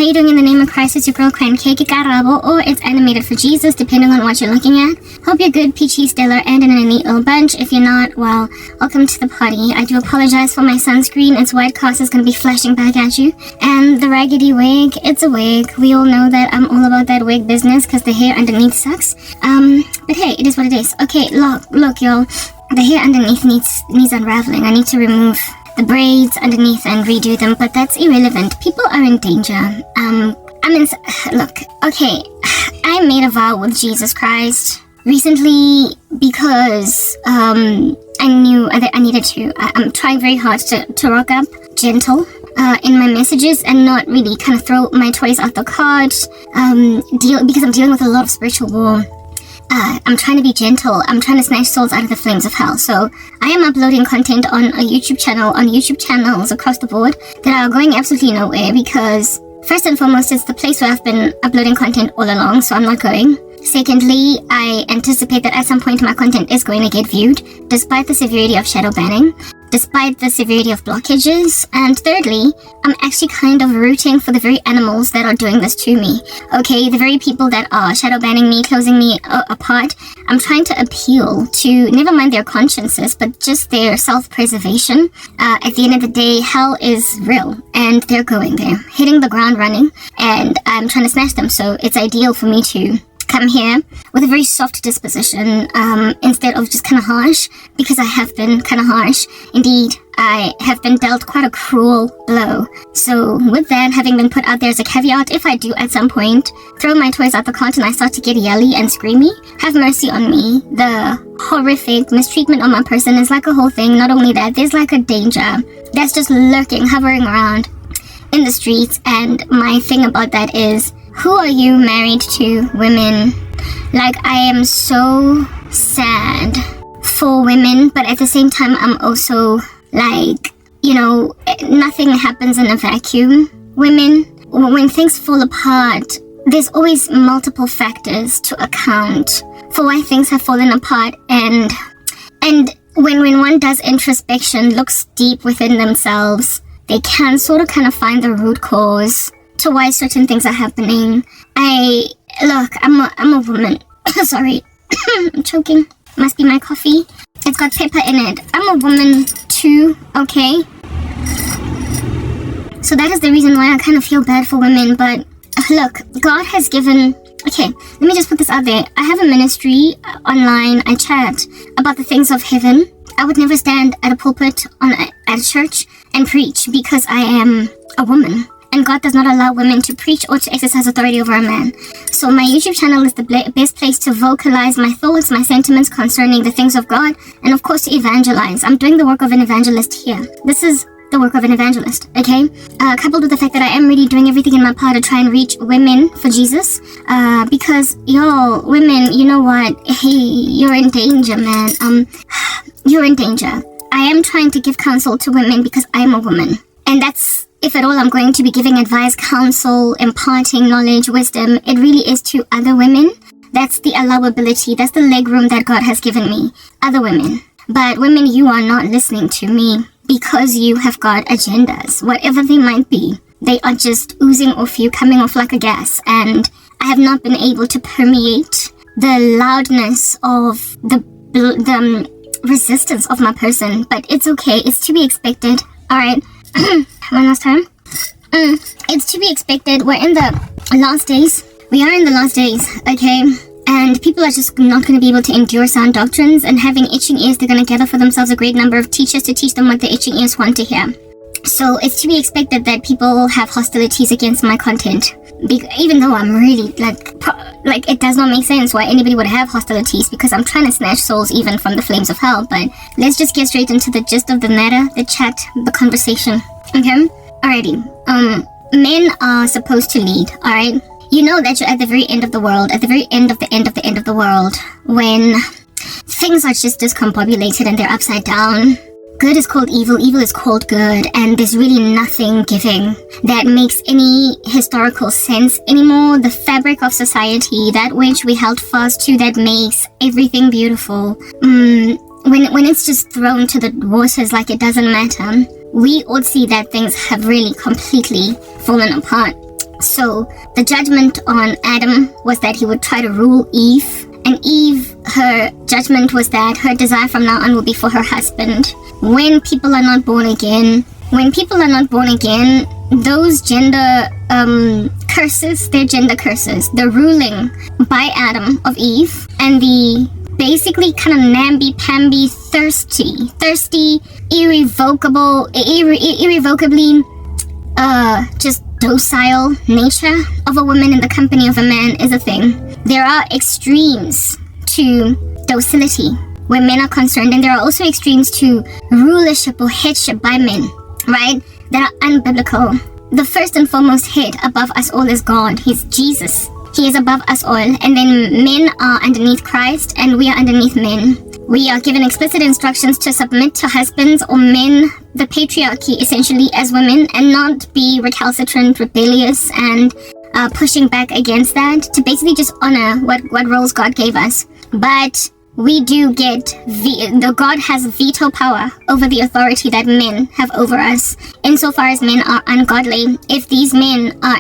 you doing in the name of Christ? It's your girl Cran Cake, Karabo, or it's animated for Jesus, depending on what you're looking at. Hope you're good, peachy, stellar, and in a neat little bunch. If you're not, well, welcome to the party. I do apologize for my sunscreen. Its white cast is going to be flashing back at you. And the raggedy wig, it's a wig. We all know that I'm all about that wig business because the hair underneath sucks. But hey, it is what it is. Okay, look, y'all. The hair underneath needs unraveling. I need to remove the braids underneath and redo them, but that's irrelevant. People are in danger. Look, okay, I made a vow with Jesus Christ recently because I knew that I needed to. I'm trying very hard to rock up gentle in my messages and not really kind of throw my toys out the cart, because I'm dealing with a lot of spiritual war. I'm trying to be gentle. I'm trying to snatch souls out of the flames of hell. So I am uploading content on a YouTube channel, on YouTube channels across the board that are going absolutely nowhere because first and foremost, it's the place where I've been uploading content all along, so I'm not going. Secondly, I anticipate that at some point my content is going to get viewed, despite the severity of shadow banning, despite the severity of blockages. And thirdly, I'm actually kind of rooting for the very animals that are doing this to me. Okay, the very people that are shadow banning me, closing me apart. I'm trying to appeal to, never mind their consciences, but just their self-preservation. At the end of the day, hell is real, and they're going there, hitting the ground running, and I'm trying to snatch them. So it's ideal for me to come here with a very soft disposition instead of just kind of harsh, because I have been kind of harsh. Indeed, I have been dealt quite a cruel blow. So with that having been put out there as a caveat, if I do at some point throw my toys out the cart and I start to get yelly and screamy, have mercy on me. The horrific mistreatment on my person is like a whole thing. Not only that, there's like a danger that's just lurking, hovering around in the streets. And my thing about that is, who are you married to, women? Like, I am so sad for women, but at the same time, I'm also like, nothing happens in a vacuum. Women, when things fall apart, there's always multiple factors to account for why things have fallen apart. And when one does introspection, looks deep within themselves, they can sort of kind of find the root cause to why certain things are happening. I'm a woman. Sorry, I'm choking. Must be my coffee. It's got pepper in it. I'm a woman too, okay? So that is the reason why I kind of feel bad for women. But look, God has given... Okay, let me just put this out there. I have a ministry online. I chat about the things of heaven. I would never stand at a pulpit at a church and preach because I am a woman. And God does not allow women to preach or to exercise authority over a man. So my YouTube channel is the best place to vocalize my thoughts, my sentiments concerning the things of God, and of course to evangelize. I'm doing the work of an evangelist here. This is the work of an evangelist, okay? Coupled with the fact that I am really doing everything in my power to try and reach women for Jesus. Because, y'all, women, you know what? Hey, you're in danger, man. You're in danger. I am trying to give counsel to women because I am a woman. And that's, if at all, I'm going to be giving advice, counsel, imparting knowledge, wisdom. It really is to other women. That's the allowability. That's the legroom that God has given me. Other women. But women, you are not listening to me because you have got agendas. Whatever they might be, they are just oozing off you, coming off like a gas. And I have not been able to permeate the loudness of the resistance of my person. But it's okay. It's to be expected. All right. One last time. It's to be expected. We're in the last days. We are in the last days, okay? And people are just not going to be able to endure sound doctrines, and having itching ears, they're going to gather for themselves a great number of teachers to teach them what the itching ears want to hear. So it's to be expected that people have hostilities against my content. Even though I'm really, like it does not make sense why anybody would have hostilities, because I'm trying to snatch souls even from the flames of hell. But let's just get straight into the gist of the matter, the chat, the conversation. Okay? Alrighty. Men are supposed to lead, alright? You know that you're at the very end of the world, at the very end of the end of the end of the world, when things are just discombobulated and they're upside down. Good is called evil, evil is called good, and there's really nothing giving that makes any historical sense anymore. The fabric of society, that which we held fast to, that makes everything beautiful, when it's just thrown to the waters like it doesn't matter, we all see that things have really completely fallen apart. So the judgment on Adam was that he would try to rule Eve. And Eve, her judgment was that her desire from now on will be for her husband. When people are not born again, those gender curses, they're gender curses. The ruling by Adam of Eve, and the basically kind of namby-pamby, thirsty, irrevocably, just docile nature of a woman in the company of a man is a thing. There are extremes to docility where men are concerned, and there are also extremes to rulership or headship by men, right? That are unbiblical. The first and foremost head above us all is God. He's Jesus. He is above us all. And then men are underneath Christ, and we are underneath men. We are given explicit instructions to submit to husbands or men, the patriarchy essentially, as women, and not be recalcitrant, rebellious, and pushing back against that, to basically just honor what roles God gave us. But we do get, God has veto power over the authority that men have over us. Insofar as men are ungodly, if these men are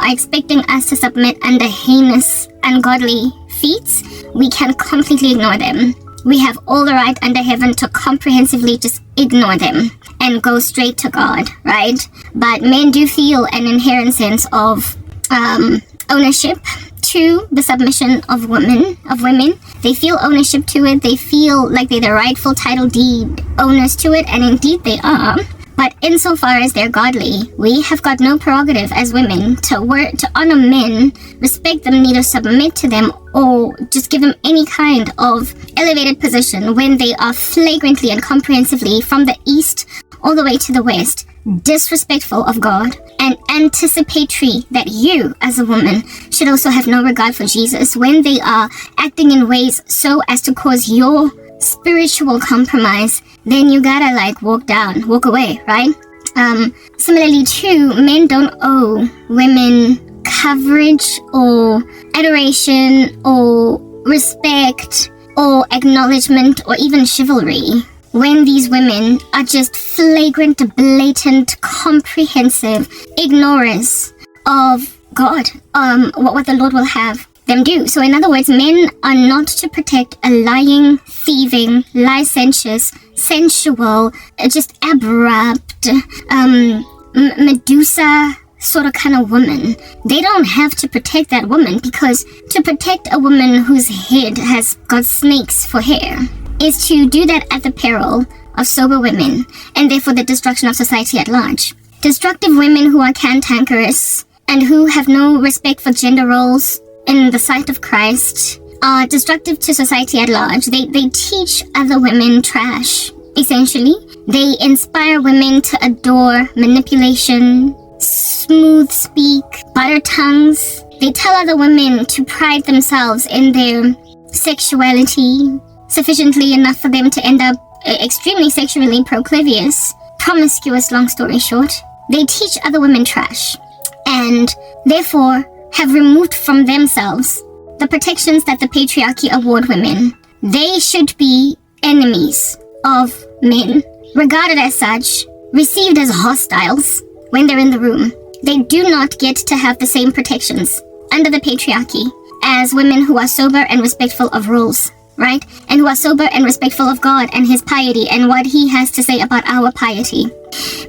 expecting us to submit under heinous, ungodly feats, we can completely ignore them. We have all the right under heaven to comprehensively just ignore them and go straight to God, right? But men do feel an inherent sense of ownership to the submission of women. They feel ownership to it. They feel like they're the rightful title deed owners to it, and indeed they are. But insofar as they're godly, we have got no prerogative as women to honor men, respect them, neither submit to them or just give them any kind of elevated position when they are flagrantly and comprehensively, from the east all the way to the west, disrespectful of God and anticipatory that you as a woman should also have no regard for Jesus when they are acting in ways so as to cause your spiritual compromise. Then you gotta walk away, right? Similarly too, men don't owe women coverage or adoration or respect or acknowledgement or even chivalry when these women are just flagrant, blatant, comprehensive ignorers of God, what the Lord will have them do. So in other words, men are not to protect a lying, thieving, licentious, sensual, just abrupt, Medusa sort of kind of woman. They don't have to protect that woman, because to protect a woman whose head has got snakes for hair is to do that at the peril of sober women, and therefore the destruction of society at large. Destructive women who are cantankerous and who have no respect for gender roles in the sight of Christ are destructive to society at large. They teach other women trash, essentially. They inspire women to adore manipulation, smooth speak, butter tongues. They tell other women to pride themselves in their sexuality sufficiently enough for them to end up extremely sexually proclivious, promiscuous, long story short. They teach other women trash, and therefore have removed from themselves the protections that the patriarchy award women. They should be enemies of men, regarded as such, received as hostiles when they're in the room. They do not get to have the same protections under the patriarchy as women who are sober and respectful of rules, right? And who are sober and respectful of God and his piety and what he has to say about our piety.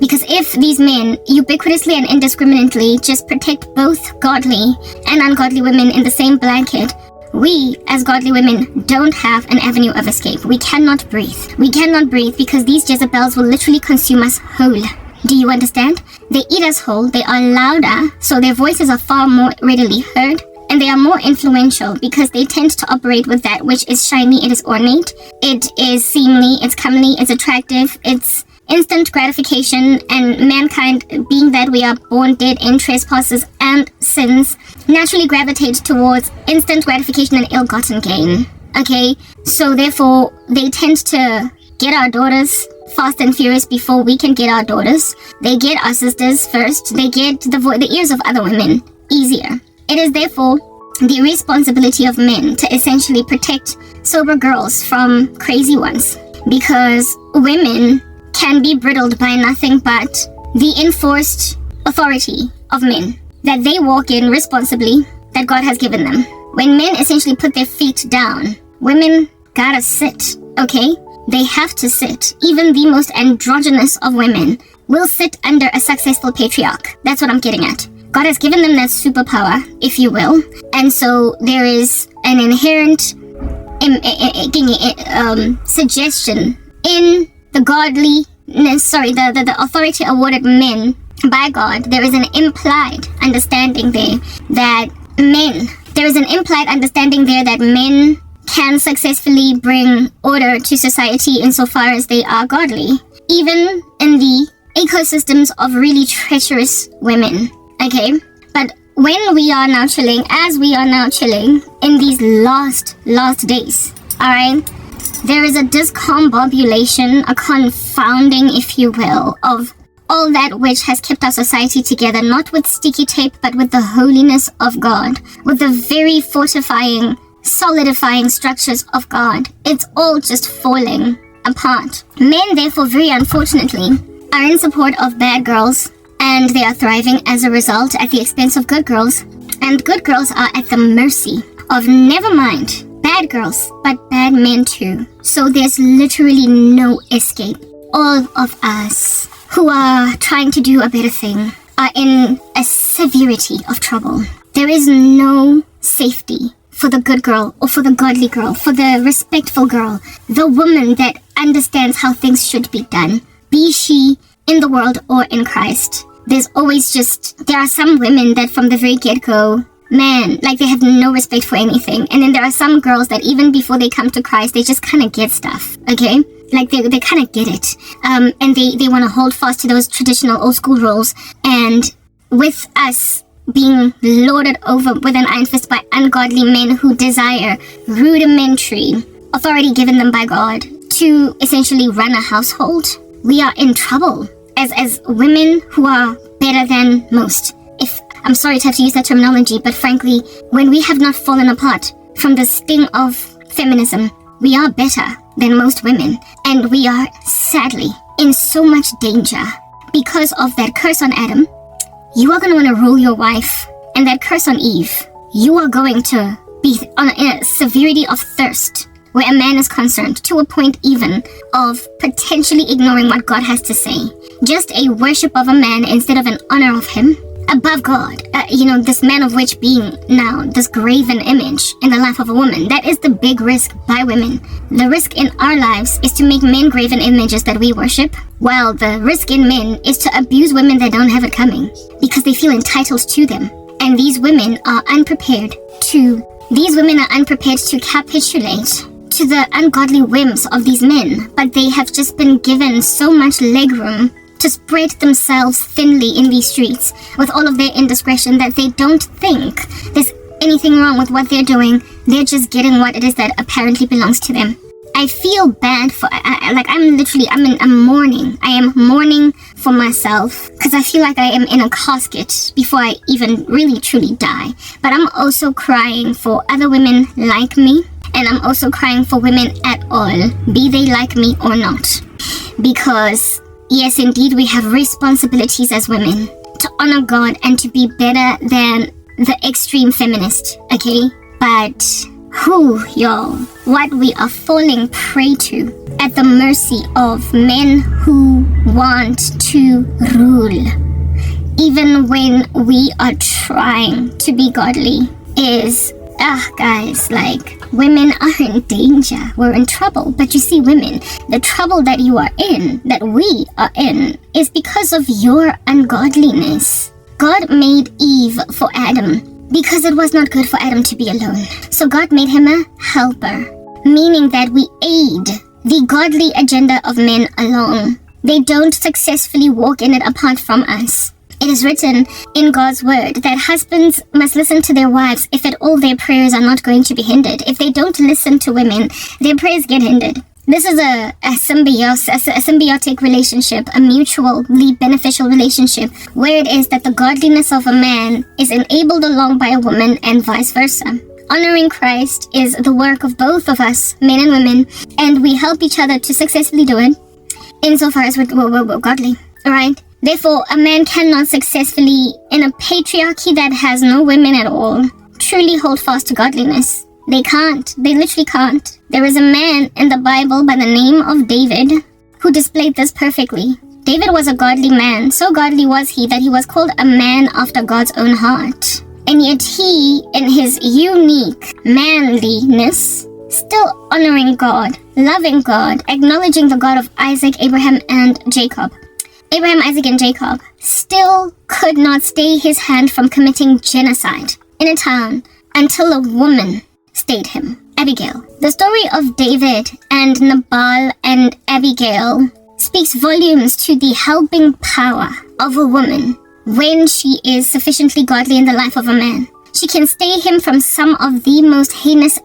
Because if these men ubiquitously and indiscriminately just protect both godly and ungodly women in the same blanket, we, as godly women, don't have an avenue of escape. We cannot breathe. We cannot breathe because these Jezebels will literally consume us whole. Do you understand? They eat us whole. They are louder, so their voices are far more readily heard. And they are more influential because they tend to operate with that which is shiny, it is ornate, it is seemly, it's comely, it's attractive, it's instant gratification, and mankind, being that we are born dead in trespasses and sins, naturally gravitate towards instant gratification and ill-gotten gain. Okay? So therefore, they tend to get our daughters fast and furious before we can get our daughters. They get our sisters first. They get the ears of other women easier. It is therefore the responsibility of men to essentially protect sober girls from crazy ones, because women can be bridled by nothing but the enforced authority of men. that they walk in responsibly that God has given them. When men essentially put their feet down, women gotta sit, okay? They have to sit. Even the most androgynous of women will sit under a successful patriarch. That's what I'm getting at. God has given them that superpower, if you will. And so there is an inherent suggestion in the the authority awarded men by God. There is an implied understanding there that men can successfully bring order to society insofar as they are godly, even in the ecosystems of really treacherous women. Okay, but when we are now chilling, as we are now chilling in these last days, all right, there is a discombobulation, a confounding, if you will, of all that which has kept our society together, not with sticky tape, but with the holiness of God, with the very fortifying, solidifying structures of God. It's all just falling apart. Men, therefore, very unfortunately, are in support of bad girls, and they are thriving as a result at the expense of good girls. And good girls are at the mercy of, never mind bad girls, but bad men too. So there's literally no escape. All of us who are trying to do a better thing are in a severity of trouble. There is no safety for the good girl or for the godly girl, for the respectful girl, the woman that understands how things should be done, be she in the world or in Christ. There's always there are some women that from the very get-go, man, like they have no respect for anything. And then there are some girls that even before they come to Christ, they just kind of get stuff, okay? Like they kind of get it. And they want to hold fast to those traditional old school roles. And with us being lorded over with an iron fist by ungodly men who desire rudimentary authority given them by God to essentially run a household, we are in trouble as women who are better than most. If I'm sorry to have to use that terminology, but frankly, when we have not fallen apart from the sting of feminism, we are better than most women, and we are sadly in so much danger because of that curse on Adam. You are going to want to rule your wife, and that curse on Eve. You are going to be on a severity of thirst where a man is concerned, to a point even of potentially ignoring what God has to say. Just a worship of a man instead of an honor of him above God. This man of which being now this graven image in the life of a woman. That is the big risk by women. The risk in our lives is to make men graven images that we worship, while the risk in men is to abuse women that don't have it coming because they feel entitled to them. And these women are unprepared to capitulate to the ungodly whims of these men, but they have just been given so much legroom to spread themselves thinly in these streets with all of their indiscretion that they don't think there's anything wrong with what they're doing. They're just getting what it is that apparently belongs to them. I feel bad for, I'm mourning. I am mourning for myself because I feel like I am in a casket before I even really truly die. But I'm also crying for other women like me, and I'm also crying for women at all, be they like me or not. Because yes, indeed, we have responsibilities as women to honor God and to be better than the extreme feminist, okay? But y'all, what we are falling prey to at the mercy of men who want to rule, even when we are trying to be godly, is, guys, like, women are in danger. We're in trouble. But you see, women, the trouble that you are in, that we are in, is because of your ungodliness. God made Eve for Adam because it was not good for Adam to be alone. So God made him a helper, meaning that we aid the godly agenda of men along. They don't successfully walk in it apart from us. It is written in God's word that husbands must listen to their wives if at all their prayers are not going to be hindered. If they don't listen to women, their prayers get hindered. This is a symbiotic relationship, a mutually beneficial relationship, where it is that the godliness of a man is enabled along by a woman and vice versa. Honoring Christ is the work of both of us, men and women, and we help each other to successfully do it insofar as we're godly. Alright? Therefore, a man cannot successfully, in a patriarchy that has no women at all, truly hold fast to godliness. They can't. They literally can't. There is a man in the Bible by the name of David who displayed this perfectly. David was a godly man. So godly was he that he was called a man after God's own heart. And yet he, in his unique manliness, still honoring God, loving God, acknowledging the God of Isaac, Abraham, and Jacob, still could not stay his hand from committing genocide in a town until a woman stayed him, Abigail. The story of David and Nabal and Abigail speaks volumes to the helping power of a woman when she is sufficiently godly in the life of a man. She can stay him from some of the most heinous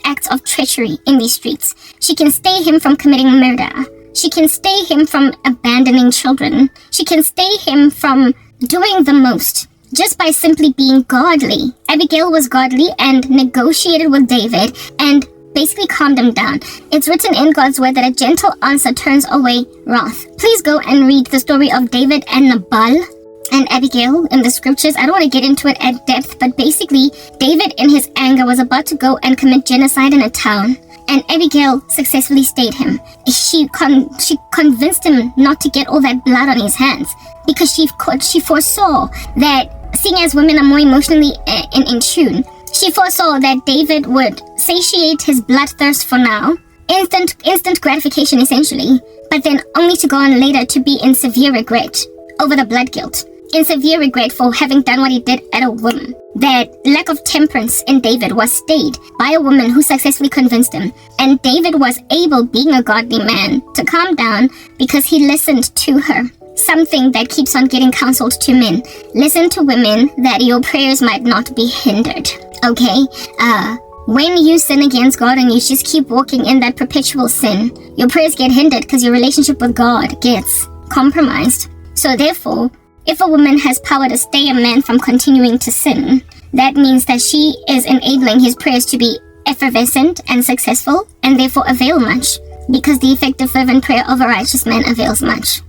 acts of treachery in these streets. She can stay him from committing murder. She can stay him from abandoning children. She can stay him from doing the most just by simply being godly. Abigail was godly and negotiated with David and basically calmed him down. It's written in God's word that a gentle answer turns away wrath. Please go and read the story of David and Nabal and Abigail in the scriptures. I don't want to get into it at depth, but basically David in his anger was about to go and commit genocide in a town, and Abigail successfully stayed him. She convinced him not to get all that blood on his hands because she foresaw that, seeing as women are more emotionally in tune, she foresaw that David would satiate his bloodthirst for now, instant gratification essentially, but then only to go on later to be in severe regret over the blood guilt, in severe regret for having done what he did at a woman. That lack of temperance in David was stayed by a woman who successfully convinced him, and David was able, being a godly man, to calm down because he listened to her. Something that keeps on getting counseled to men. Listen to women that your prayers might not be hindered. Okay? When you sin against God and you just keep walking in that perpetual sin, your prayers get hindered because your relationship with God gets compromised. So therefore, if a woman has power to stay a man from continuing to sin, that means that she is enabling his prayers to be effervescent and successful, and therefore avail much, because the effective fervent prayer of a righteous man avails much.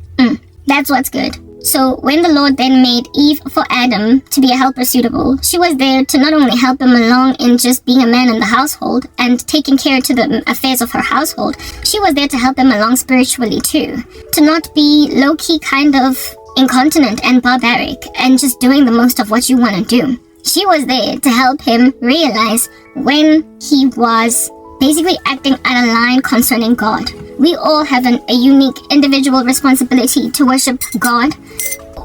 That's what's good. So when the Lord then made Eve for Adam to be a helper suitable, she was there to not only help him along in just being a man in the household and taking care to the affairs of her household, she was there to help him along spiritually too. To not be low-key kind of incontinent and barbaric and just doing the most of what you want to do. She was there to help him realize when he was basically acting out of line concerning God. We all have a unique individual responsibility to worship God.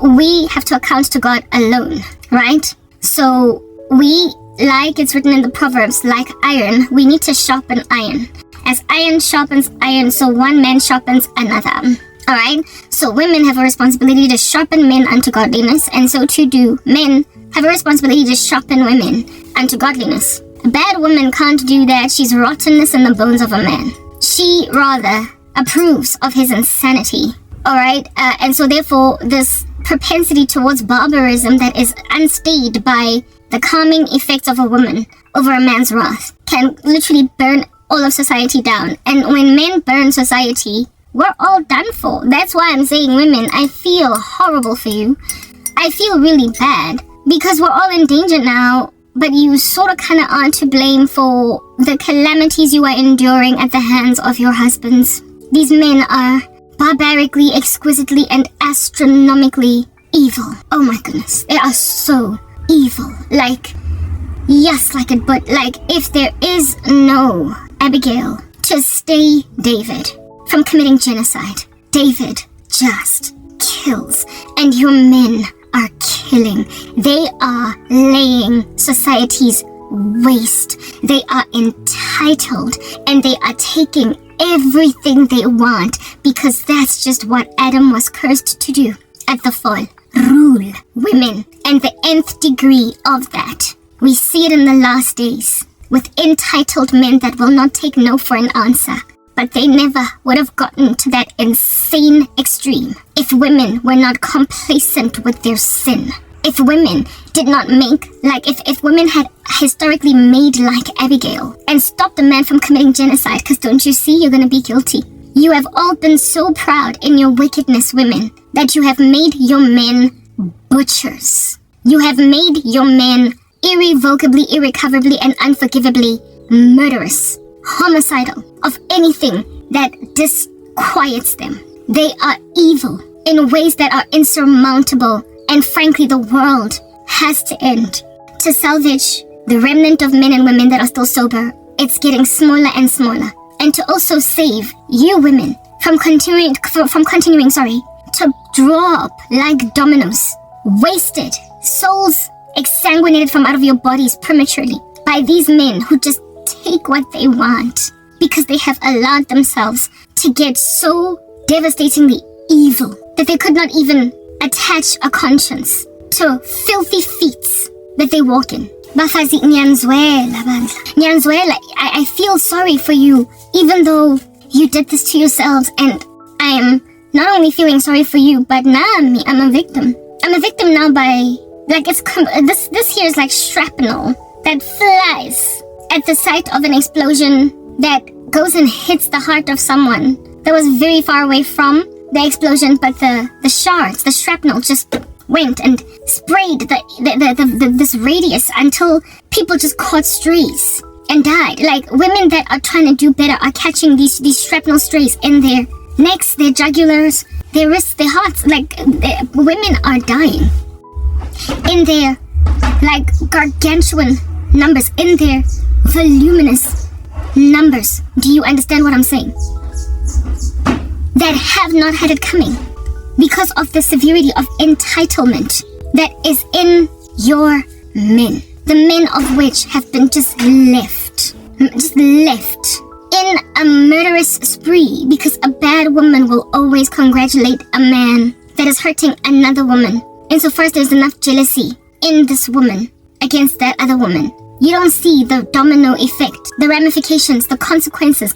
We have to account to God alone, right? So we, like it's written in the Proverbs, like iron, we need to sharpen iron. As iron sharpens iron, so one man sharpens another. Alright? So women have a responsibility to sharpen men unto godliness, and so too do men have a responsibility to sharpen women unto godliness. A bad woman can't do that. She's rottenness in the bones of a man. She rather approves of his insanity. Alright? And so therefore, this propensity towards barbarism that is unstayed by the calming effects of a woman over a man's wrath can literally burn all of society down. And when men burn society, we're all done for. That's why I'm saying, women, I feel horrible for you. I feel really bad because we're all in danger now, but you sort of kind of are to blame for the calamities you are enduring at the hands of your husbands. These men are barbarically, exquisitely, and astronomically evil. Oh my goodness. They are so evil. Like, yes, like it, but like, if there is no Abigail to stay David from committing genocide, David just kills, and your men are killing. They are laying society's waste. They are entitled, and they are taking everything they want because that's just what Adam was cursed to do at the fall. Rule women, and the nth degree of that. We see it in the last days with entitled men that will not take no for an answer. But they never would have gotten to that insane extreme if women were not complacent with their sin. If women did not make, like if women had historically made like Abigail and stopped a man from committing genocide, because don't you see, you're going to be guilty. You have all been so proud in your wickedness, women, that you have made your men butchers. You have made your men irrevocably, irrecoverably, and unforgivably murderous, homicidal, of anything that disquiets them. They are evil in ways that are insurmountable, and frankly, the world has to end. To salvage the remnant of men and women that are still sober, it's getting smaller and smaller. And to also save you women from continuing, to drop like dominoes, wasted, souls exsanguinated from out of your bodies prematurely by these men who just take what they want because they have allowed themselves to get so devastatingly evil that they could not even attach a conscience to filthy feats that they walk in. Bafazi, Nyanzwela, I feel sorry for you, even though you did this to yourselves, and I am not only feeling sorry for you, but now I'm a victim. I'm a victim now by, like, this here is like shrapnel that flies at the sight of an explosion that goes and hits the heart of someone that was very far away from the explosion, but the shards, the shrapnel just went and sprayed this radius until people just caught strays and died. Like, women that are trying to do better are catching these shrapnel strays in their necks, their jugulars, their wrists, their hearts. Like, women are dying in their, like, gargantuan numbers, in their voluminous numbers. Do you understand what I'm saying? That have not had it coming because of the severity of entitlement that is in your men. The men of which have been just left in a murderous spree because a bad woman will always congratulate a man that is hurting another woman. Insofar as there's enough jealousy in this woman against that other woman, you don't see the domino effect, the ramifications, the consequences,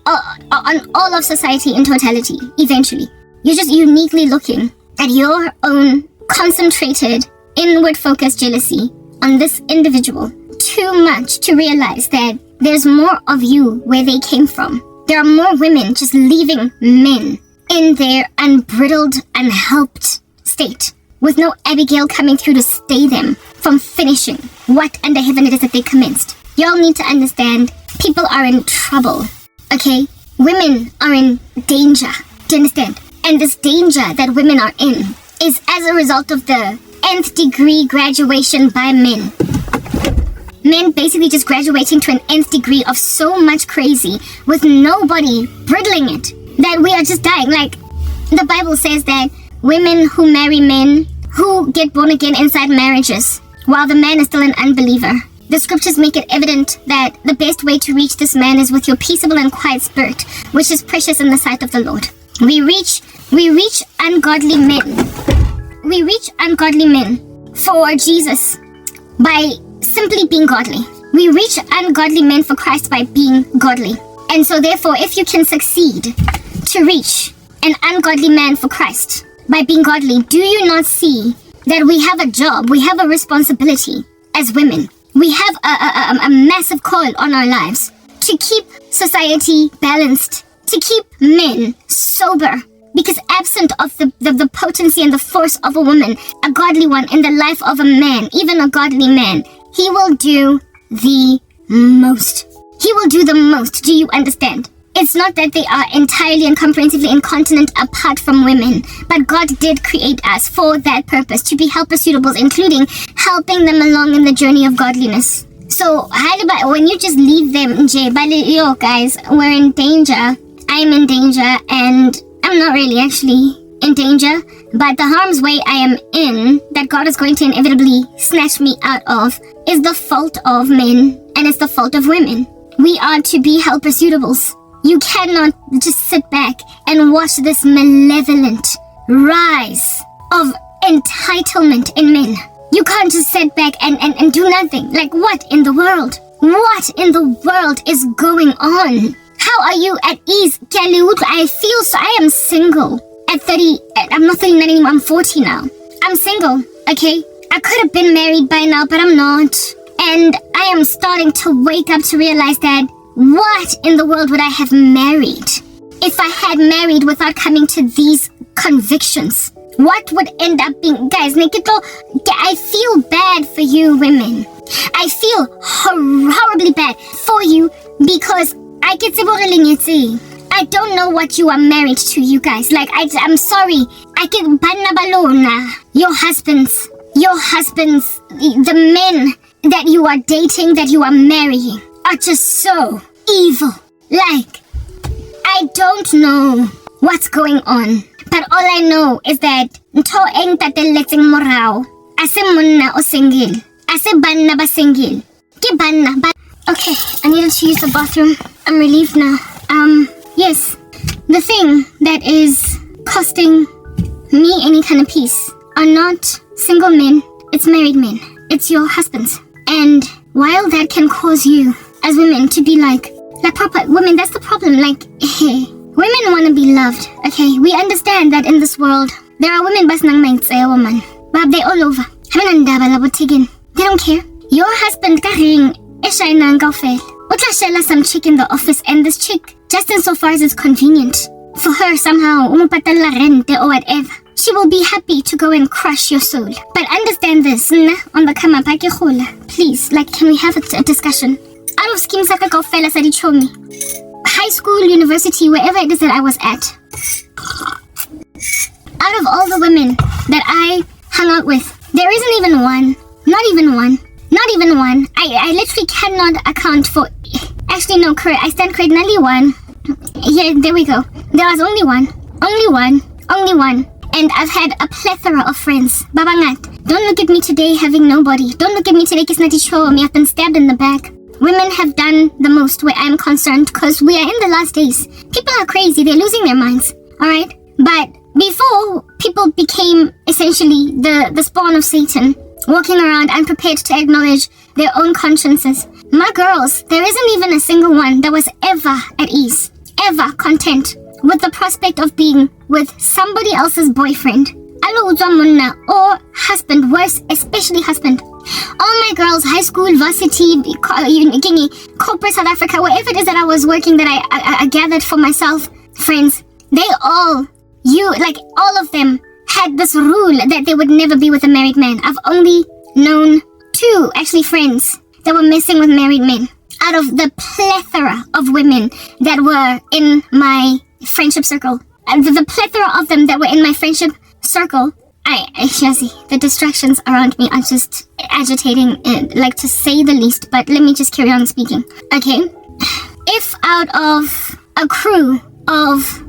on all of society in totality, eventually. You're just uniquely looking at your own concentrated, inward-focused jealousy on this individual too much to realize that there's more of you where they came from. There are more women just leaving men in their unbridled, unhelped state, with no Abigail coming through to stay them from finishing what under heaven it is that they commenced. Y'all need to understand, people are in trouble, okay? Women are in danger, do you understand? And this danger that women are in is as a result of the nth degree graduation by men. Men basically just graduating to an nth degree of so much crazy with nobody bridling it, that we are just dying. Like, the Bible says that women who marry men who get born again inside marriages while the man is still an unbeliever. The scriptures make it evident that the best way to reach this man is with your peaceable and quiet spirit, which is precious in the sight of the Lord. We reach ungodly men. We reach ungodly men for Jesus by simply being godly. We reach ungodly men for Christ by being godly. And so therefore, if you can succeed to reach an ungodly man for Christ by being godly, do you not see that we have a job, we have a responsibility as women? We have a massive call on our lives to keep society balanced, to keep men sober, because absent of the potency and the force of a woman, a godly one in the life of a man, even a godly man, he will do the most. He will do the most. Do you understand? It's not that they are entirely and comprehensively incontinent apart from women, but God did create us for that purpose, to be helper suitables, including helping them along in the journey of godliness. So, when you just leave them, yo guys, we're in danger. I'm in danger, and I'm not really actually in danger, but the harm's way I am in, that God is going to inevitably snatch me out of, is the fault of men, and it's the fault of women. We are to be helper suitables. You cannot just sit back and watch this malevolent rise of entitlement in men. You can't just sit back and do nothing. Like, what in the world? What in the world is going on? How are you at ease? I am single at 30. I'm not 39 anymore. I'm 40 now. I'm single, okay? I could have been married by now, but I'm not. And I am starting to wake up to realize that what in the world would I have married if I had married without coming to these convictions. What would end up being, guys, I feel bad for you women. I feel horribly bad for you because I don't know what you are married to, you guys. Like, I'm sorry. Your husbands, the men that you are dating, that you are marrying, are just so evil. Like, I don't know what's going on. But all I know is that ntho eng tateletseng morao ase monna o single ase banna ba single ke banna ba. Okay, I needed to use the bathroom. I'm relieved now. Yes, the thing that is costing me any kind of peace are not single men, it's married men, it's your husbands. And while that can cause you as women to be like proper women, that's the problem. Like, hey, women want to be loved, okay? We understand that in this world, there are women bas nang maintsaya woman. But they're all over. They don't care. Your husband karing eshay nang kaufel. Utla shela some chick in the office, and this chick, just insofar as it's convenient for her somehow, umupatala rente or whatever, she will be happy to go and crush your soul. But understand this, on the come up, please, like, can we have a discussion? Out of schemes like kaufela sa di chomi. High school, university, wherever it is that I was at, out of all the women that I hung out with, there isn't even one, not even one. I literally cannot account for, actually no, I stand corrected, only one. Yeah, there we go. There was only one. And I've had a plethora of friends. Babangat, don't look at me today having nobody. Don't look at me today kisnati show me. I've been stabbed in the back. Women have done the most where I'm concerned because we are in the last days. People are crazy. They're losing their minds. Alright? But before people became essentially the spawn of Satan, walking around unprepared to acknowledge their own consciences, my girls, there isn't even a single one that was ever at ease, ever content with the prospect of being with somebody else's boyfriend, or husband, worse, especially husband. All my girls, high school, varsity, corporate South Africa, wherever it is that I was working, that I gathered for myself, friends, they all, all of them had this rule that they would never be with a married man. I've only known 2, actually, friends that were messing with married men out of the plethora of women that were in my friendship circle. And the plethora of them that were in my friendship circle, the distractions around me are just agitating, like, to say the least, but let me just carry on speaking. Okay? If out of a crew of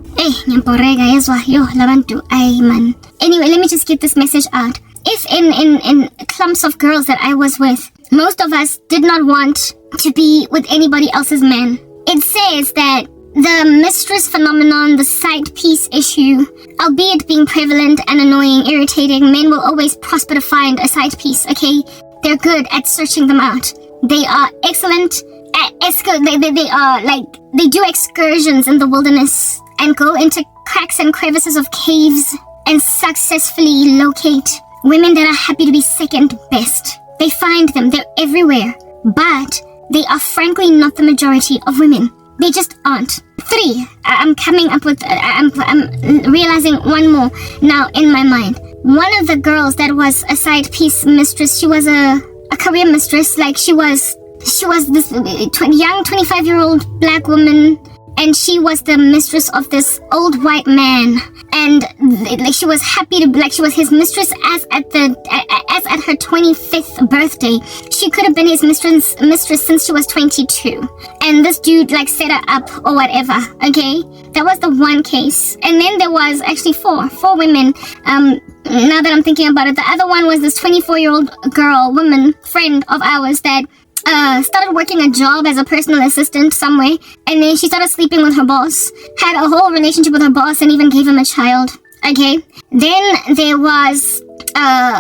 anyway, let me just get this message out. If in clumps of girls that I was with, most of us did not want to be with anybody else's man, it says that the mistress phenomenon, the side piece issue, albeit being prevalent and annoying, irritating, men will always prosper to find a side piece, okay? They're good at searching them out. They are excellent at they do excursions in the wilderness and go into cracks and crevices of caves and successfully locate women that are happy to be second best. They find them, they're everywhere, but they are frankly not the majority of women. They just aren't. 3, I'm realizing one more now in my mind. One of the girls that was a side piece mistress, she was a career mistress, like she was this young 25-year-old black woman, and she was the mistress of this old white man, and like she was happy to, like, she was his mistress as at her 25th birthday. She could have been his mistress since she was 22, and this dude like set her up or whatever. Okay, that was the one case. And then there was actually four women. Now that I'm thinking about it, the other one was this 24-year-old woman friend of ours that started working a job as a personal assistant somewhere, and then she started sleeping with her boss, had a whole relationship with her boss, and even gave him a child. Okay, then there was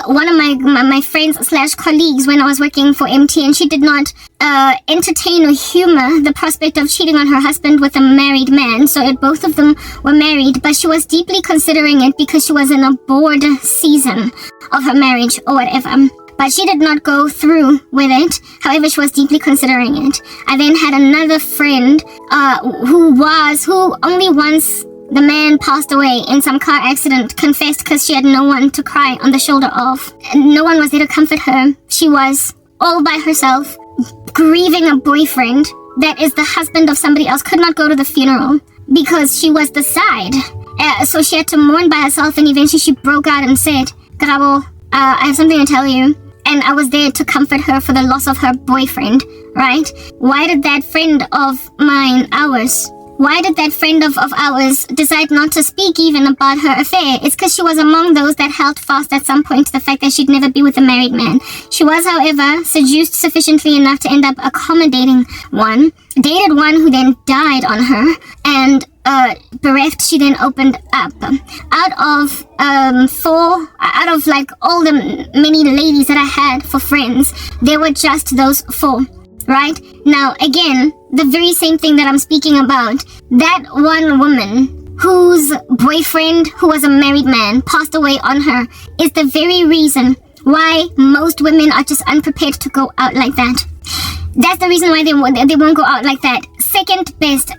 one of my friends / colleagues when I was working for MT, and she did not entertain or humor the prospect of cheating on her husband with a married man. So both of them were married, but she was deeply considering it because she was in a bored season of her marriage or whatever. But she did not go through with it. However, she was deeply considering it. I then had another friend who only once the man passed away in some car accident, confessed because she had no one to cry on the shoulder of. No one was there to comfort her. She was all by herself, grieving a boyfriend that is the husband of somebody else, could not go to the funeral because she was the side. So she had to mourn by herself, and eventually she broke out and said, Karabo, I have something to tell you. And I was there to comfort her for the loss of her boyfriend, right? Why did that friend of ours decide not to speak even about her affair? It's because she was among those that held fast at some point to the fact that she'd never be with a married man. She was, however, seduced sufficiently enough to end up accommodating one, dated one who then died on her, and bereft, she then opened up. Out of like all the many ladies that I had for friends, there were just those 4. Right? Now, again, the very same thing that I'm speaking about, that one woman whose boyfriend, who was a married man, passed away on her, is the very reason why most women are just unprepared to go out like that. That's the reason why they won't go out like that. Second best,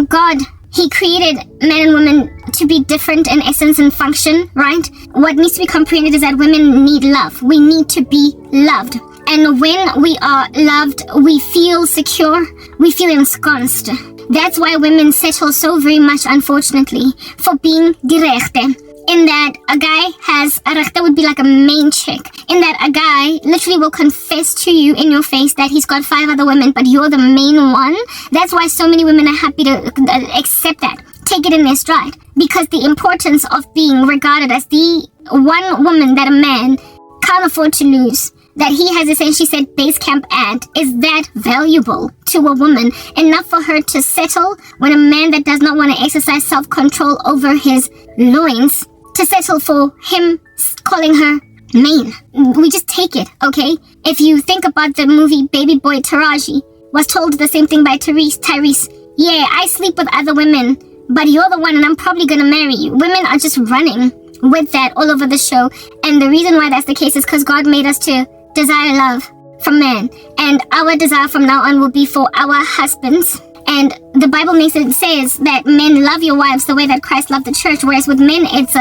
God, He created men and women to be different in essence and function, right? What needs to be comprehended is that women need love. We need to be loved. And when we are loved, we feel secure, we feel ensconced. That's why women settle so very much, unfortunately, for being direchte. In that a guy has, a rechte would be like a main chick. In that a guy literally will confess to you in your face that he's got 5 other women, but you're the main one. That's why so many women are happy to accept that. Take it in their stride. Because the importance of being regarded as the one woman that a man can't afford to lose, that he has essentially said base camp at, is that valuable to a woman, enough for her to settle when a man that does not want to exercise self-control over his loins, to settle for him calling her main. We just take it, okay? If you think about the movie Baby Boy Taraji, was told the same thing by Tyrese. Yeah, I sleep with other women, but you're the one and I'm probably gonna marry you. Women are just running with that all over the show, and the reason why that's the case is because God made us to desire love from men, and our desire from now on will be for our husbands. And the Bible says that men love your wives the way that Christ loved the church, whereas with men it's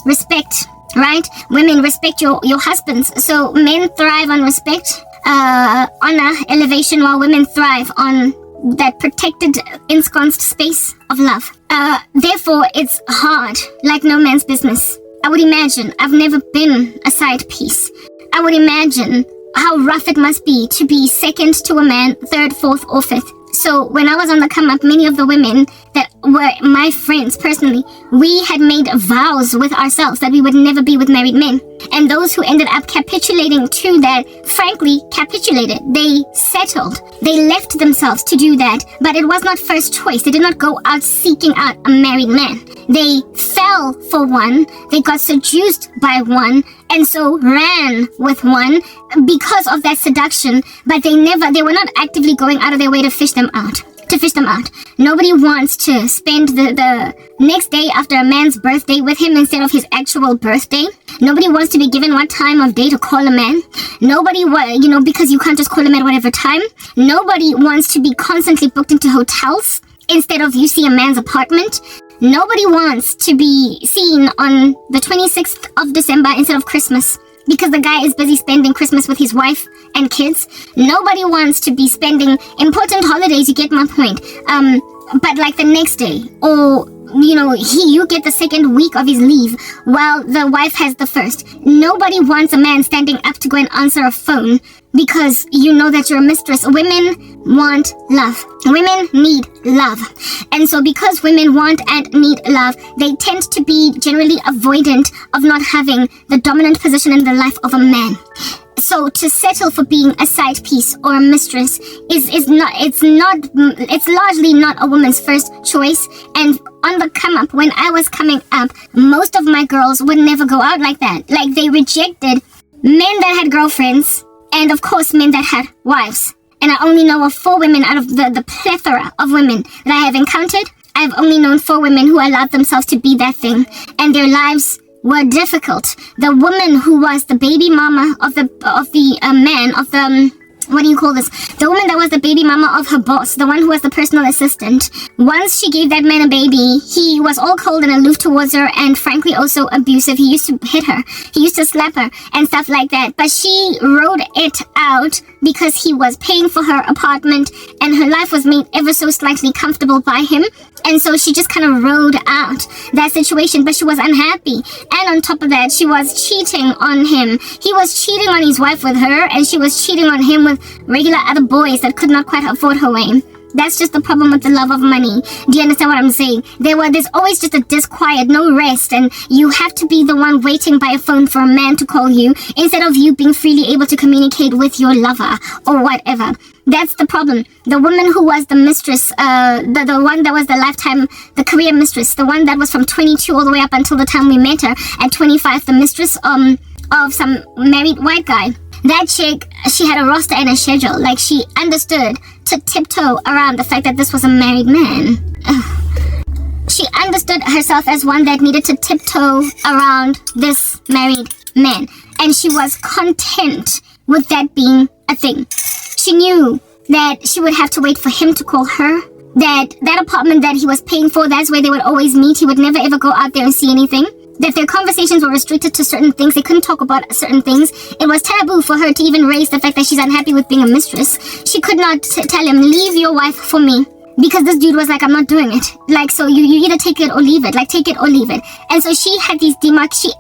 respect, right? Women respect your husbands. So men thrive on respect, honor, elevation, while women thrive on that protected, ensconced space of love. Therefore, it's hard, like no man's business. I would imagine, I've never been a side piece. I would imagine how rough it must be to be second to a man, third, fourth, or fifth. So when I was on the come up, many of the women that were my friends personally, we had made vows with ourselves that we would never be with married men. And those who ended up capitulating to that, frankly, capitulated. They settled. They left themselves to do that. But it was not first choice. They did not go out seeking out a married man. They fell for one. They got seduced by one, and so ran with one because of that seduction. But they were not actively going out of their way to fish them out. Nobody wants to spend the next day after a man's birthday with him instead of his actual birthday. Nobody wants to be given what time of day to call a man. Nobody, because you can't just call him at whatever time. Nobody wants to be constantly booked into hotels instead of you see a man's apartment. Nobody wants to be seen on the 26th of December instead of Christmas, because the guy is busy spending Christmas with his wife and kids. Nobody wants to be spending important holidays, you get my point. But like the next day, or you get the second week of his leave while the wife has the first. Nobody wants a man standing up to go and answer a phone because you know that you're a mistress. Women want love. Women need love. And so because women want and need love, they tend to be generally avoidant of not having the dominant position in the life of a man. So to settle for being a side piece or a mistress it's largely not a woman's first choice. And on the come up, when I was coming up, most of my girls would never go out like that. Like, they rejected men that had girlfriends and of course men that had wives. And I only know of 4 women out of the plethora of women that I have encountered. I've only known 4 women who allowed themselves to be that thing, and their lives were difficult. The woman who was the baby mama of the what do you call this? The woman that was the baby mama of her boss, the one who was the personal assistant. Once she gave that man a baby, he was all cold and aloof towards her, and frankly also abusive. He used to hit her. He used to slap her and stuff like that. But she rode it out because he was paying for her apartment and her life was made ever so slightly comfortable by him. And so she just kind of rode out that situation, but she was unhappy. And on top of that, she was cheating on him. He was cheating on his wife with her, and she was cheating on him with regular other boys that could not quite afford her way. That's just the problem with the love of money. Do you understand what I'm saying? There's always just a disquiet, no rest, and you have to be the one waiting by a phone for a man to call you instead of you being freely able to communicate with your lover or whatever. That's the problem. The woman who was the mistress, the one that was the career mistress, the one that was from 22 all the way up until the time we met her at 25, the mistress of some married white guy. That chick, she had a roster and a schedule. Like, she understood to tiptoe around the fact that this was a married man. She understood herself as one that needed to tiptoe around this married man. And she was content with that being a thing. She knew that she would have to wait for him to call her. That apartment that he was paying for, that's where they would always meet. He would never ever go out there and see anything. That their conversations were restricted to certain things. They couldn't talk about certain things. It was taboo for her to even raise the fact that she's unhappy with being a mistress. She could not tell him, leave your wife for me. Because this dude was like, I'm not doing it. Like, so you either take it or leave it. Like, take it or leave it. And so she had these demarks. She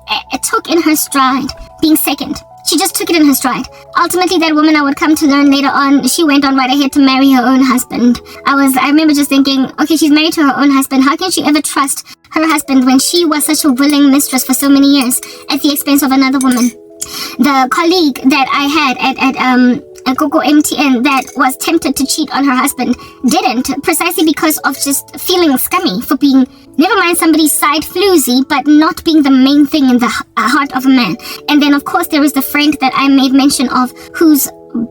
took in her stride being second. She just took it in her stride. Ultimately, that woman, I would come to learn later on, she went on right ahead to marry her own husband. I remember just thinking, okay, she's married to her own husband. How can she ever trust her husband when she was such a willing mistress for so many years at the expense of another woman? The colleague that I had at Coco MTN that was tempted to cheat on her husband didn't, precisely because of just feeling scummy for being, never mind somebody's side floozy, but not being the main thing in the heart of a man. And then of course there is the friend that I made mention of, whose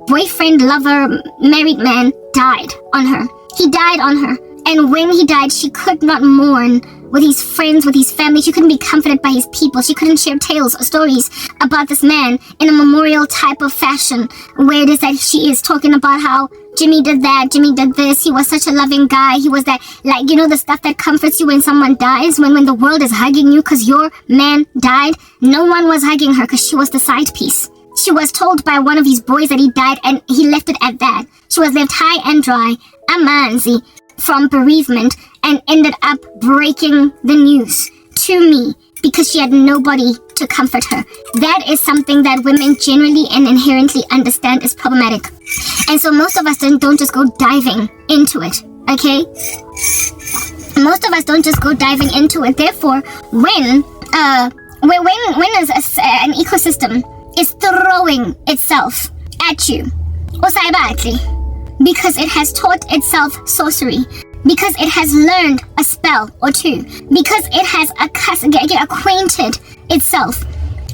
boyfriend, lover, married man died on her. He died on her. And when he died, she could not mourn with his friends, with his family. She couldn't be comforted by his people. She couldn't share tales or stories about this man in a memorial type of fashion, where it is that she is talking about how Jimmy did that, Jimmy did this, he was such a loving guy, he was that, like, you know, the stuff that comforts you when someone dies, when the world is hugging you because your man died. No one was hugging her because she was the side piece. She was told by one of his boys that he died, and he left it at that. She was left high and dry, amanzi, from bereavement, and ended up breaking the news to me because she had nobody to comfort her. That is something that women generally and inherently understand is problematic. And so most of us don't just go diving into it, okay? Most of us don't just go diving into it. Therefore, when an ecosystem is throwing itself at you, because it has taught itself sorcery, because it has learned a spell or two, because it has acquainted itself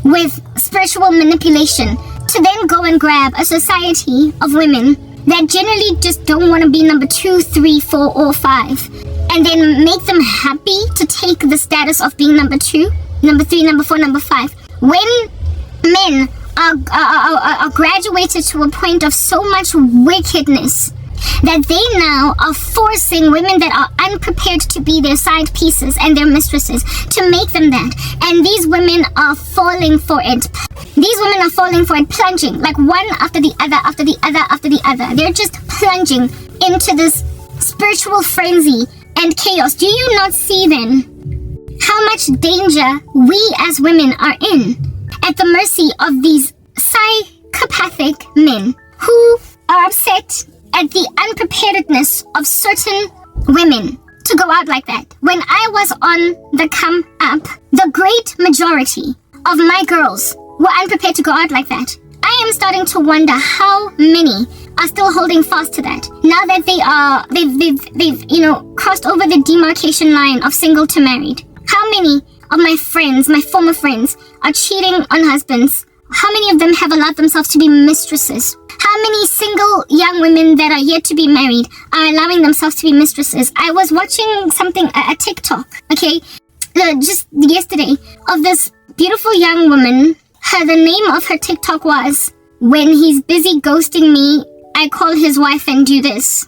with spiritual manipulation, to then go and grab a society of women that generally just don't want to be number 2, 3, 4, or 5, and then make them happy to take the status of being number 2, number 3, number 4, number 5. When men are graduated to a point of so much wickedness that they now are forcing women that are unprepared to be their side pieces and their mistresses to make them that. And these women are falling for it. These women are falling for it, plunging like one after the other, after the other, after the other. They're just plunging into this spiritual frenzy and chaos. Do you not see then how much danger we as women are in, at the mercy of these psychopathic men who are upset at the unpreparedness of certain women to go out like that? When I was on the come up, the great majority of my girls were unprepared to go out like that. I am starting to wonder how many are still holding fast to that now that they've crossed over the demarcation line of single to married. How many of my friends, my former friends, are cheating on husbands? How many of them have allowed themselves to be mistresses? How many single young women that are yet to be married are allowing themselves to be mistresses? I was watching something, a TikTok, okay, just yesterday, of this beautiful young woman. The name of her TikTok was, "When he's busy ghosting me, I call his wife and do this.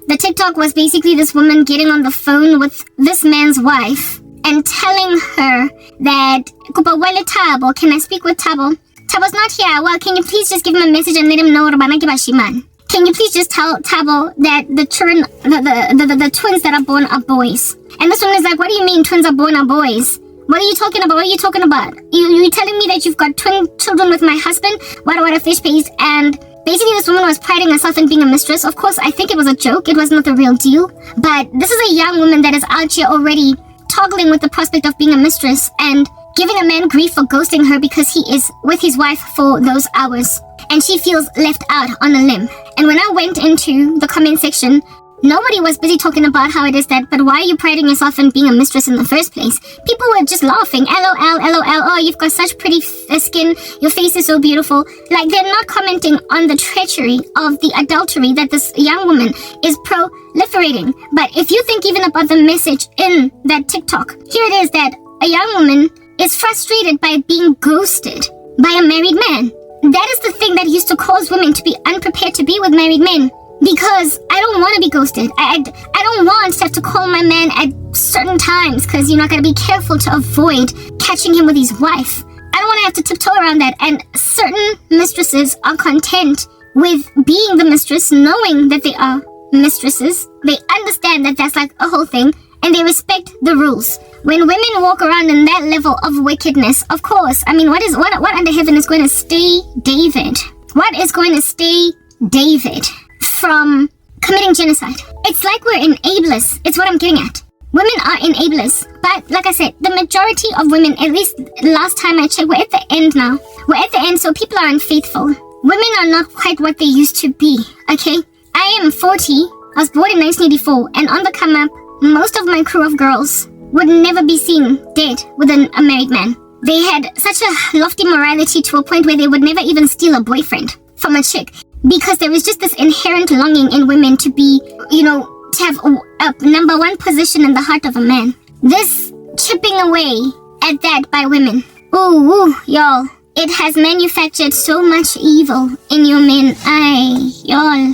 The TikTok was basically this woman getting on the phone with this man's wife and telling her that, Tabo, can I speak with Tabo? Tabo's not here. Well, can you please just give him a message and let him know Can you please just tell Tabo that the twins that are born are boys? And this woman is like, what do you mean twins are born are boys? What are you talking about? What are you talking about? You telling me that you've got twin children with my husband? What a fish paste. And basically this woman was priding herself in being a mistress. Of course, I think it was a joke. It was not the real deal. But this is a young woman that is out here already toggling with the prospect of being a mistress and giving a man grief for ghosting her because he is with his wife for those hours. And she feels left out on a limb. And when I went into the comment section, nobody was busy talking about how it is that, but why are you priding yourself in being a mistress in the first place? People were just laughing. LOL, LOL, oh, you've got such pretty skin. Your face is so beautiful. Like, they're not commenting on the treachery of the adultery that this young woman is proliferating. But if you think even about the message in that TikTok, here it is that a young woman is frustrated by being ghosted by a married man. That is the thing that used to cause women to be unprepared to be with married men. Because I don't want to be ghosted. I don't want to have to call my man at certain times because you're not going to be careful to avoid catching him with his wife. I don't want to have to tiptoe around that. And certain mistresses are content with being the mistress, knowing that they are mistresses. They understand that that's like a whole thing and they respect the rules. When women walk around in that level of wickedness, of course, I mean, what under heaven is going to stay David? What is going to stay David from committing genocide? It's like we're enablers. It's what I'm getting at. Women are enablers. But like I said, the majority of women, at least last time I checked, we're at the end now. We're at the end, so people are unfaithful. Women are not quite what they used to be, okay? I am 40. I was born in 1984, and on the come up, most of my crew of girls would never be seen dead with a married man. They had such a lofty morality to a point where they would never even steal a boyfriend from a chick. Because there is just this inherent longing in women to be, to have a number one position in the heart of a man. This chipping away at that by women. Ooh, y'all. It has manufactured so much evil in your men. Ay, y'all.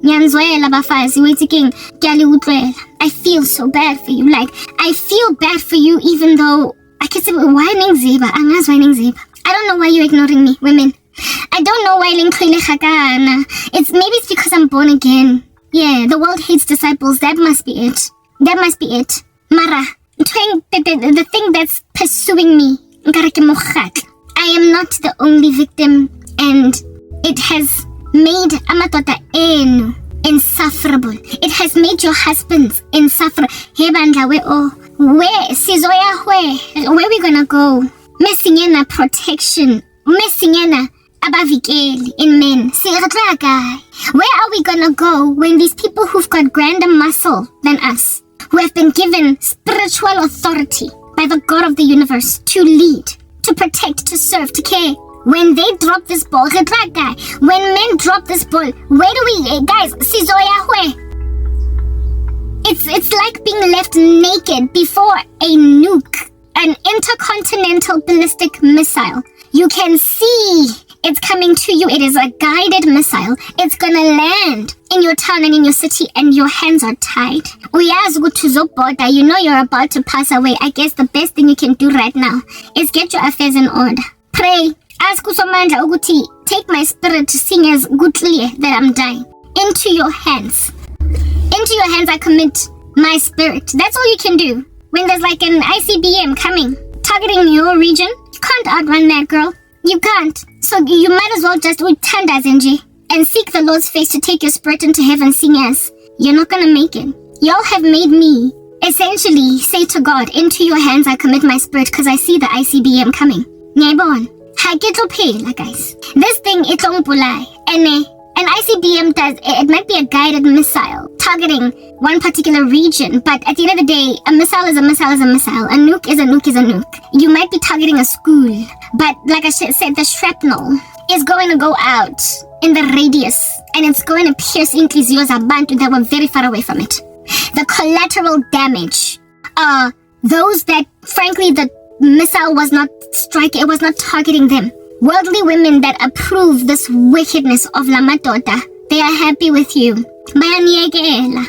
Nyanzwela bafazi, waiting. I feel so bad for you. Like, I feel bad for you even though I can say, why Ningziba? I don't know why you're ignoring me, women. I don't know why maybe it's because I'm born again. Yeah, the world hates disciples. That must be it. Mara, the thing that's pursuing me, I am not the only victim, and it has made amatota insufferable. It has made your husbands insufferable. Where we gonna go? Missing in a protection. Missing in a abavikeli in men. Where are we gonna go when these people who've got grander muscle than us, who have been given spiritual authority by the God of the universe to lead, to protect, to serve, to care, when they drop this ball, when men drop this ball, where do we, guys, it's like being left naked before a nuke, an intercontinental ballistic missile. You can see it's coming to you. It is a guided missile. It's gonna land in your town and in your city, and your hands are tied. You know you're about to pass away. I guess the best thing you can do right now is get your affairs in order. Pray. Ask Usomandla Uguti, take my spirit to sing as goodly that I'm dying. Into your hands. Into your hands I commit my spirit. That's all you can do. When there's like an ICBM coming, targeting your region, you can't outrun that, girl. You can't. So you might as well just turn Zinji and seek the Lord's face to take your spirit into heaven, seeing as you're not gonna make it. Y'all have made me essentially say to God, into your hands I commit my spirit because I see the ICBM coming. Nyebon. Guys. This thing, it's on Pulai. And an ICBM it might be a guided missile targeting one particular region, but at the end of the day, a missile is a missile is a missile. A nuke is a nuke is a nuke. You might be targeting a school, but like I said, the shrapnel is going to go out in the radius, and it's going to pierce Inklizio's Abantu that were very far away from it. The collateral damage are those that, frankly, the missile was not striking, it was not targeting them. Worldly women that approve this wickedness of Lamadota, they are happy with you. Bayaniyekela.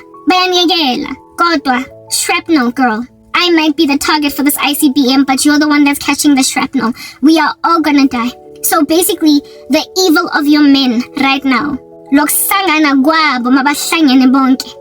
Kodwa, shrapnel girl. I might be the target for this ICBM, but you're the one that's catching the shrapnel. We are all gonna die. So basically, the evil of your men right now. Lokusangana kwabo mabahlangene bonke.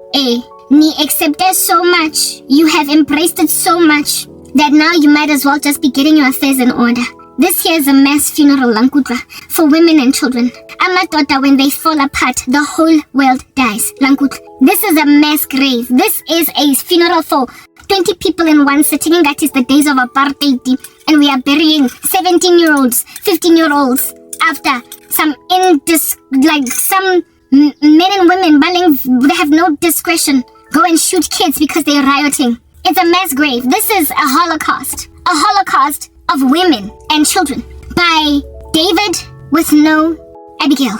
Ni accepted so much. You have embraced it so much that now you might as well just be getting your affairs in order. This here is a mass funeral, Lankutla, for women and children. Amadoda, when they fall apart, the whole world dies. Lankutla. This is a mass grave. This is a funeral for 20 people in one sitting. That is the days of apartheid. And we are burying 17-year-olds, 15-year-olds after some men and women, they have no discretion, go and shoot kids because they're rioting. It's a mass grave. This is a holocaust of women and children by David with no Abigail.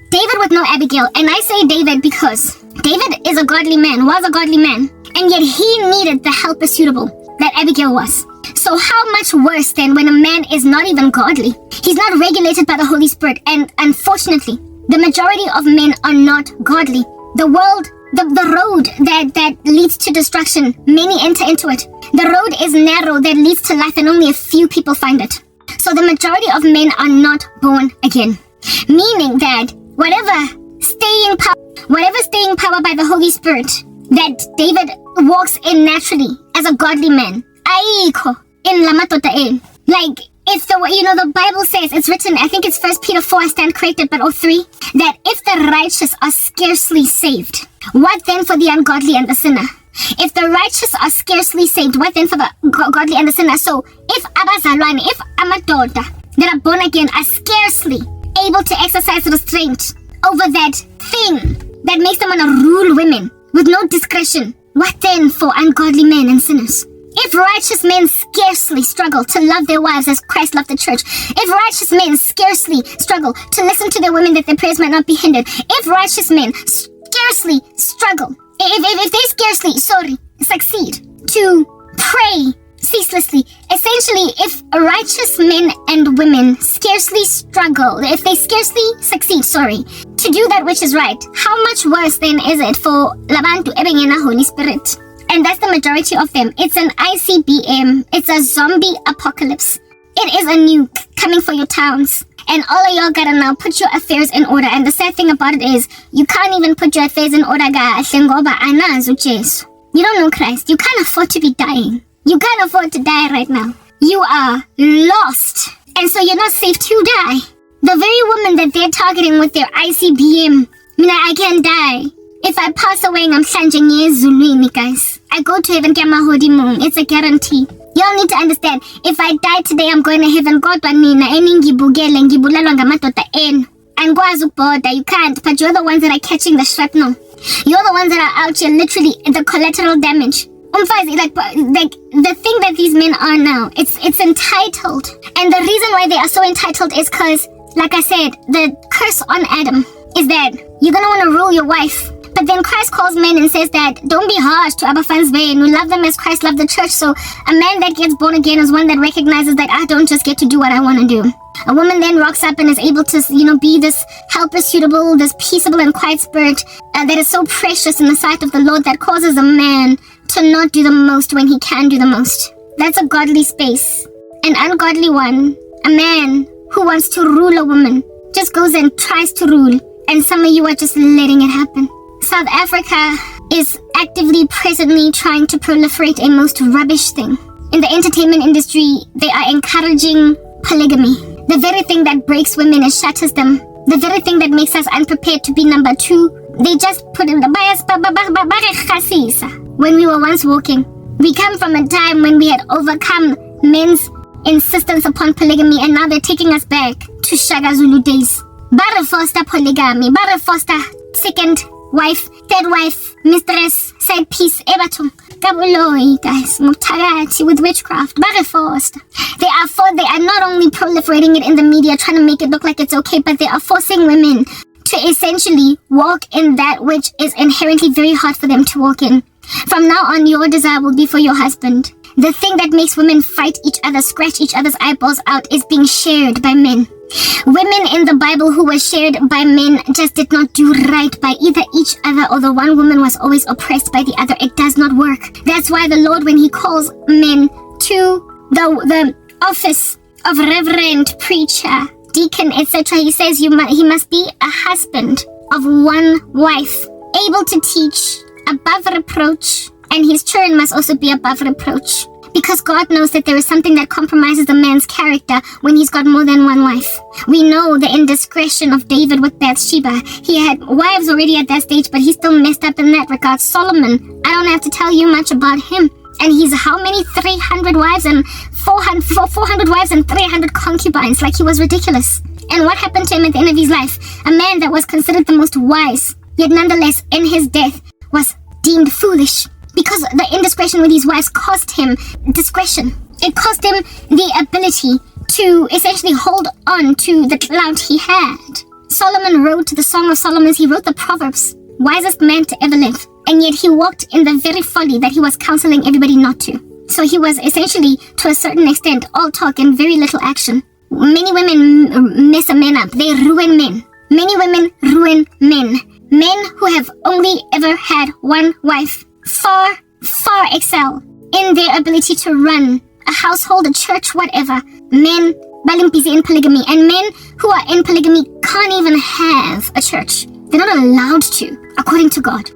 David with no Abigail. And I say David because David is a godly man, was a godly man, and yet he needed the helper suitable that Abigail was. So how much worse than when a man is not even godly? He's not regulated by the Holy Spirit, and unfortunately, the majority of men are not godly. The world, the road that leads to destruction, many enter into it. The road is narrow that leads to life, and only a few people find it. So the majority of men are not born again. Meaning that whatever staying power by the Holy Spirit that David walks in naturally as a godly man, aiko in lamatota in. Like, if the Bible says, it's written, I think it's 1 Peter 4, I stand corrected, but 3, that if the righteous are scarcely saved, what then for the ungodly and the sinner? If the righteous are scarcely saved, what then for the godly and the sinner? So, if abazalwane, if amadoda that are born again are scarcely able to exercise restraint over that thing that makes them want to rule women with no discretion, what then for ungodly men and sinners? If righteous men scarcely struggle to love their wives as Christ loved the church, if righteous men scarcely struggle to listen to their women that their prayers might not be hindered, if righteous men scarcely struggle, if they scarcely, succeed to pray ceaselessly, essentially, if righteous men and women scarcely struggle, if they scarcely succeed, to do that which is right, how much worse then is it for Labantu Ebengena Holy Spirit? And that's the majority of them. It's an ICBM. It's a zombie apocalypse. It is a nuke coming for your towns. And all of y'all gotta now put your affairs in order. And the sad thing about it is, you can't even put your affairs in order. You don't know Christ. You can't afford to be dying. You can't afford to die right now. You are lost. And so you're not safe to die. The very woman that they're targeting with their ICBM, I can die. If I pass away, I'm Zulwini, guys. I go to heaven, it's a guarantee. Y'all need to understand, if I die today, I'm going to heaven. God, you can't, but you're the ones that are catching the shrapnel. You're the ones that are out here, literally, the collateral damage. Like the thing that these men are now, it's entitled. And the reason why they are so entitled is because, like I said, the curse on Adam is that you're going to want to rule your wife. But then Christ calls men and says that don't be harsh to Abba fans and we love them as Christ loved the church. So a man that gets born again is one that recognizes that I don't just get to do what I want to do. A woman then rocks up and is able to, be this helper suitable, this peaceable and quiet spirit that is so precious in the sight of the Lord that causes a man to not do the most when he can do the most. That's a godly space. An ungodly one, a man who wants to rule a woman, just goes and tries to rule. And some of you are just letting it happen. South Africa is actively, presently trying to proliferate a most rubbish thing. In the entertainment industry, they are encouraging polygamy. The very thing that breaks women and shatters them. The very thing that makes us unprepared to be number 2. They just put in the bias. When we were once walking, we come from a time when we had overcome men's insistence upon polygamy, and now they're taking us back to Shaka Zulu days. Bare foster polygamy, bare foster second wife, third wife, mistress, side piece, ebatum. Kabuloi, guys, mutagati with witchcraft, bare foster. They are not only proliferating it in the media, trying to make it look like it's okay, but they are forcing women to essentially walk in that which is inherently very hard for them to walk in. From now on, your desire will be for your husband. The thing that makes women fight each other, scratch each other's eyeballs out, is being shared by men. Women in the Bible who were shared by men just did not do right by either each other, or the one woman was always oppressed by the other. It does not work. That's why the Lord, when he calls men to the office of reverend, preacher, deacon, etc., he says he must be a husband of one wife, able to teach, above reproach, and his children must also be above reproach. Because God knows that there is something that compromises a man's character when he's got more than one wife. We know the indiscretion of David with Bathsheba. He had wives already at that stage, but he still messed up in that regard. Solomon, I don't have to tell you much about him. And he's how many? 300 wives and 400 wives and 300 concubines. Like, he was ridiculous. And what happened to him at the end of his life? A man that was considered the most wise, yet nonetheless in his death was deemed foolish. Because the indiscretion with his wives cost him discretion. It cost him the ability to essentially hold on to the clout he had. Solomon wrote the Song of Solomon. He wrote the Proverbs. Wisest man to ever live. And yet he walked in the very folly that he was counseling everybody not to. So he was essentially, to a certain extent, all talk and very little action. Many women mess a man up. They ruin men. Many women ruin men. Men who have only ever had one wife far excel in their ability to run a household, a church, whatever. Men busy in polygamy, and men who are in polygamy can't even have a church. They're not allowed to, according to God.